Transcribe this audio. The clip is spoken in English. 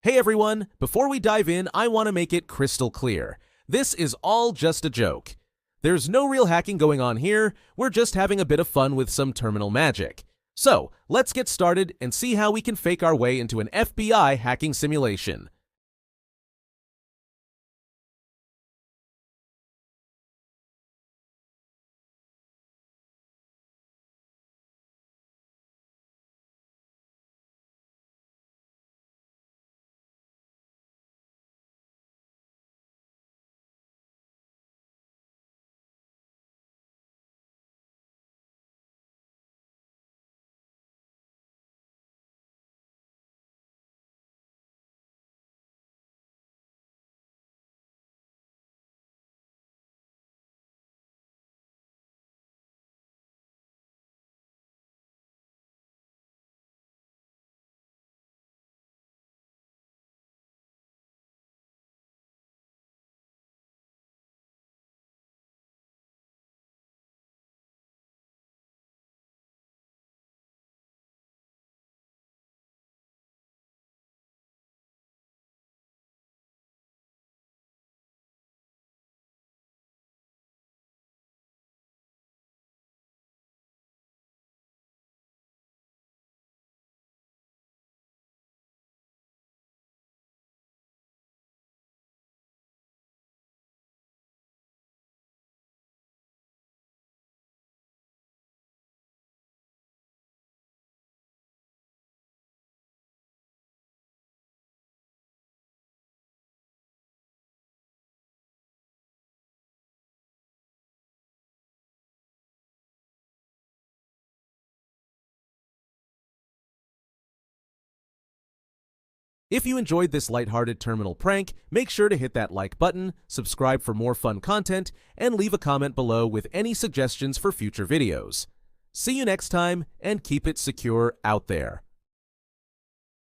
Hey everyone, before we dive in, I want to make it crystal clear. This is all just a joke. There's no real hacking going on here, we're just having a bit of fun with some terminal magic. So, let's get started and see how we can fake our way into an FBI hacking simulation. If you enjoyed this lighthearted terminal prank, make sure to hit that like button, subscribe for more fun content, and leave a comment below with any suggestions for future videos. See you next time, and keep it secure out there.